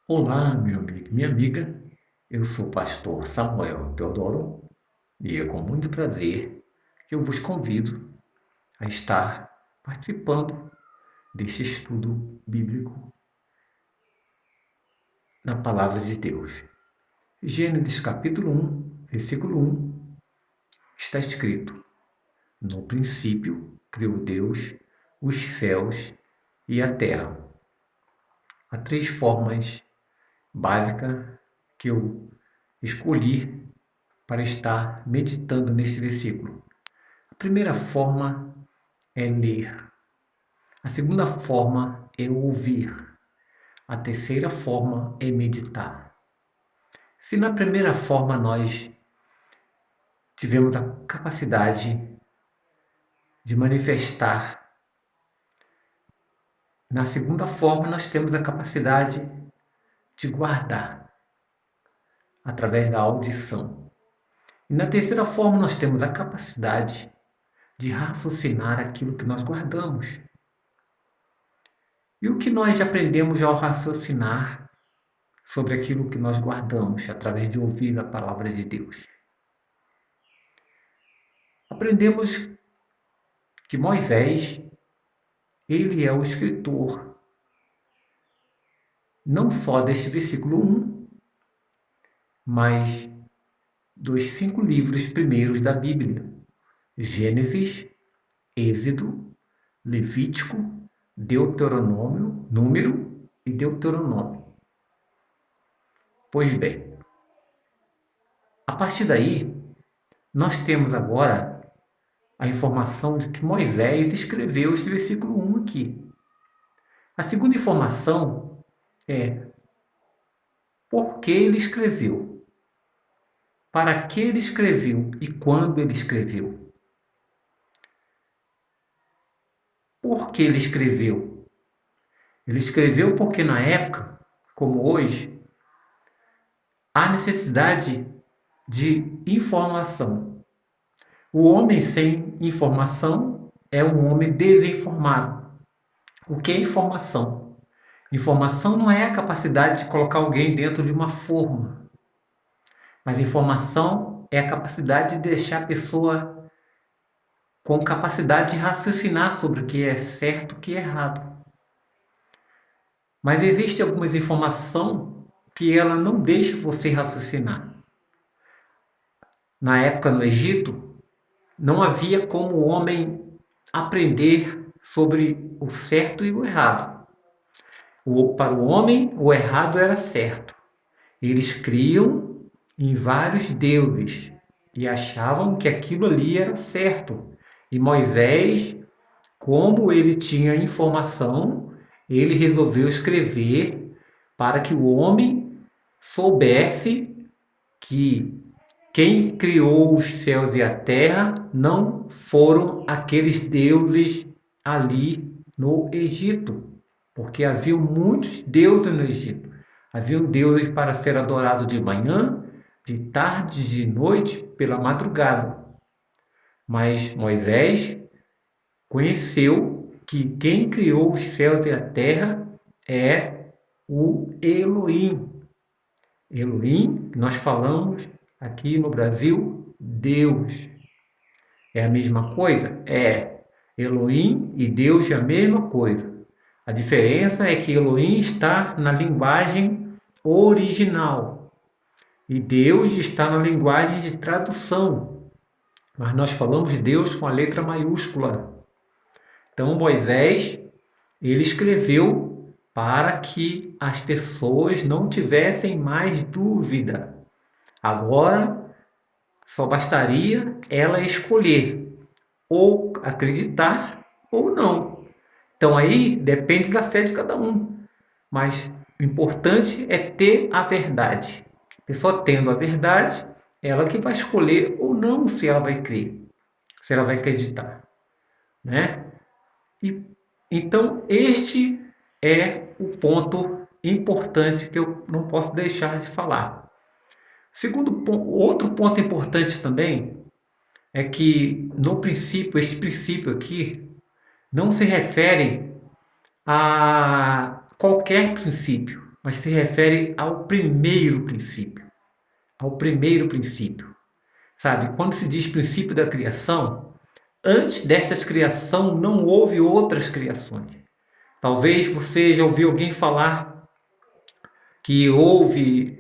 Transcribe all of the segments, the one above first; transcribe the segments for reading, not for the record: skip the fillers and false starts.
Olá, meu amigo, minha amiga. Eu sou o pastor Samuel Teodoro e é com muito prazer que eu vos convido a estar participando deste estudo bíblico na Palavra de Deus. Gênesis capítulo 1, versículo 1, está escrito: No princípio criou Deus os céus e a terra. Há três formas básicas que eu escolhi para estar meditando neste versículo. A primeira forma é ler. A segunda forma é ouvir. A terceira forma é meditar. Se na primeira forma nós tivemos a capacidade de manifestar, na segunda forma nós temos a capacidade de guardar através da audição. E na terceira forma nós temos a capacidade de raciocinar aquilo que nós guardamos. E o que nós aprendemos ao raciocinar sobre aquilo que nós guardamos através de ouvir a palavra de Deus? Aprendemos que Moisés, ele é o escritor não só deste versículo 1, mas dos 5 livros primeiros da Bíblia: Gênesis, Êxodo, Levítico, Deuteronômio, Número e Deuteronômio. Pois bem, a partir daí, nós temos agora a informação de que Moisés escreveu este versículo 1 aqui. A segunda informação é por que ele escreveu, para que ele escreveu e quando ele escreveu. Por que ele escreveu? Ele escreveu porque na época, como hoje, há necessidade de informação. O homem sem informação é um homem desinformado. O que é informação? Informação não é a capacidade de colocar alguém dentro de uma forma, mas informação é a capacidade de deixar a pessoa com capacidade de raciocinar sobre o que é certo e o que é errado. Mas existe algumas informação que ela não deixa você raciocinar. Na época no Egito, não havia como o homem aprender sobre o certo e o errado. Para o homem, o errado era certo. Eles criam em vários deuses e achavam que aquilo ali era certo. E Moisés, como ele tinha informação, ele resolveu escrever para que o homem soubesse que quem criou os céus e a terra não foram aqueles deuses ali no Egito, porque havia muitos deuses no Egito. Haviam deuses para ser adorados de manhã, de tarde, de noite, pela madrugada. Mas Moisés conheceu que quem criou os céus e a terra é o Elohim. Elohim, nós falamos aqui no Brasil, Deus. É a mesma coisa? É. Elohim e Deus é a mesma coisa. A diferença é que Elohim está na linguagem original e Deus está na linguagem de tradução. Mas nós falamos de Deus com a letra maiúscula. Então Moisés, ele escreveu para que as pessoas não tivessem mais dúvida. Agora, só bastaria ela escolher ou acreditar ou não. Então aí depende da fé de cada um. Mas o importante é ter a verdade. A pessoa tendo a verdade, ela que vai escolher ou não se ela vai crer, se ela vai acreditar, né? E então este é o ponto importante que eu não posso deixar de falar. Outro ponto importante também é que no princípio, este princípio aqui não se refere a qualquer princípio, mas se refere ao primeiro princípio. Ao primeiro princípio. Sabe, quando se diz princípio da criação, antes destas criação não houve outras criações. Talvez você já ouviu alguém falar que houve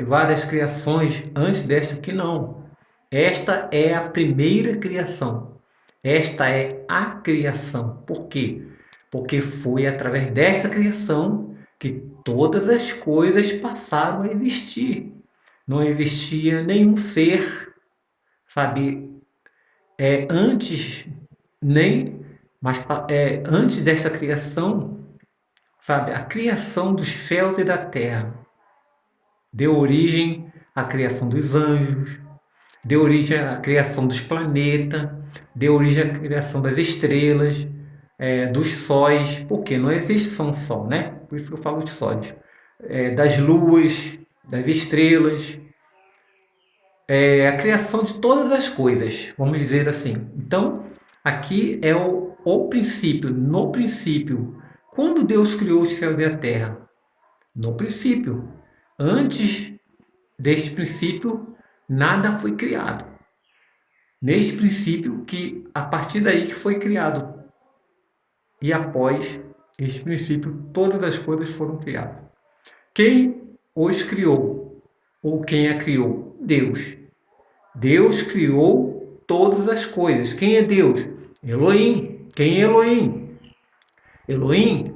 várias criações antes desta, que não. Esta é a primeira criação. Esta é a criação. Por quê? Porque foi através dessa criação que todas as coisas passaram a existir. Não existia nenhum ser, sabe, antes antes dessa criação, sabe, a criação dos céus e da terra deu origem à criação dos anjos, deu origem à criação dos planetas, deu origem à criação das estrelas, dos sóis, porque não existe só um sol, né? Por isso que eu falo de sóis, das luas, das estrelas, a criação de todas as coisas, vamos dizer assim. Então, aqui é o princípio, no princípio. Quando Deus criou os céus e a terra? No princípio. Antes deste princípio, nada foi criado. Neste princípio, que a partir daí que foi criado. E após este princípio, todas as coisas foram criadas. Quem os criou? Ou quem a criou? Deus. Deus criou todas as coisas. Quem é Deus? Elohim. Quem é Elohim? Elohim,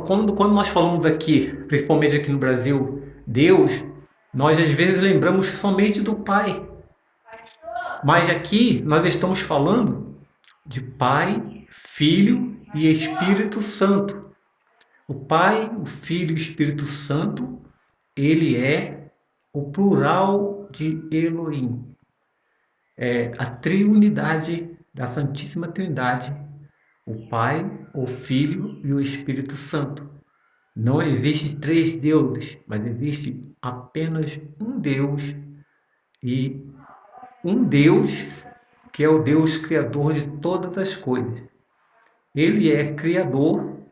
quando nós falamos aqui, principalmente aqui no Brasil, Deus, nós às vezes lembramos somente do Pai. Mas aqui nós estamos falando de Pai, Filho e Espírito Santo. O Pai, o Filho e o Espírito Santo, ele é o plural de Elohim. É a triunidade da Santíssima Trindade, o Pai, o Filho e o Espírito Santo. Não existe três deuses, mas existe apenas um Deus, e um Deus que é o Deus criador de todas as coisas. Ele é criador,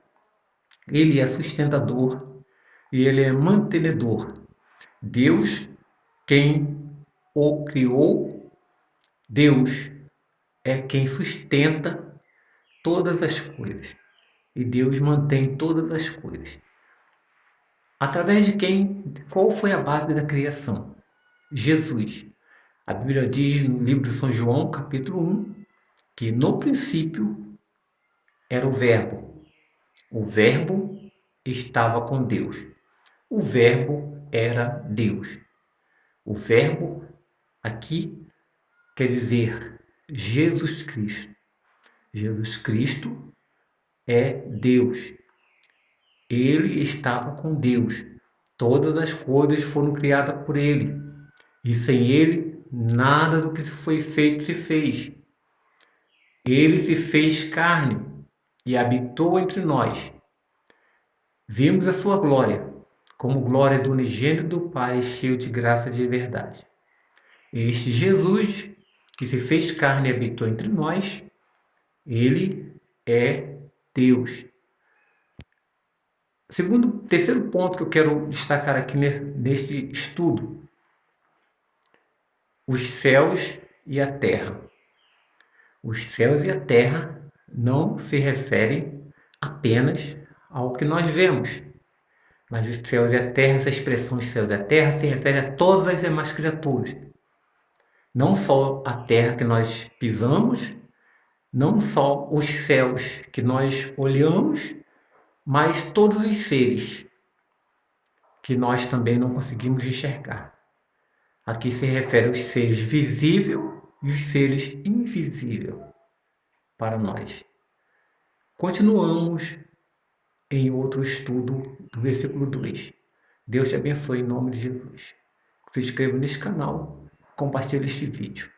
ele é sustentador e ele é mantenedor. Deus, quem o criou, Deus é quem sustenta todas as coisas. E Deus mantém todas as coisas. Através de quem? Qual foi a base da criação? Jesus. A Bíblia diz no livro de São João, capítulo 1, que no princípio era o Verbo. O Verbo estava com Deus. O Verbo era Deus. O Verbo aqui quer dizer Jesus Cristo. Jesus Cristo é Deus. Ele estava com Deus. Todas as coisas foram criadas por Ele. E sem Ele, nada do que foi feito se fez. Ele se fez carne e habitou entre nós. Vimos a sua glória, como glória do unigênito do Pai, cheio de graça e de verdade. Este Jesus, que se fez carne e habitou entre nós, ele é Deus. Terceiro ponto que eu quero destacar aqui neste estudo: os céus e a terra. Os céus e a terra não se referem apenas ao que nós vemos, mas os céus e a terra, essa expressão os céus e a terra se refere a todas as demais criaturas. Não só a terra que nós pisamos, não só os céus que nós olhamos, mas todos os seres que nós também não conseguimos enxergar. Aqui se refere aos seres visíveis e os seres invisíveis para nós. Continuamos em outro estudo do versículo 2. Deus te abençoe em nome de Jesus. Se inscreva nesse canal, compartilhe este vídeo.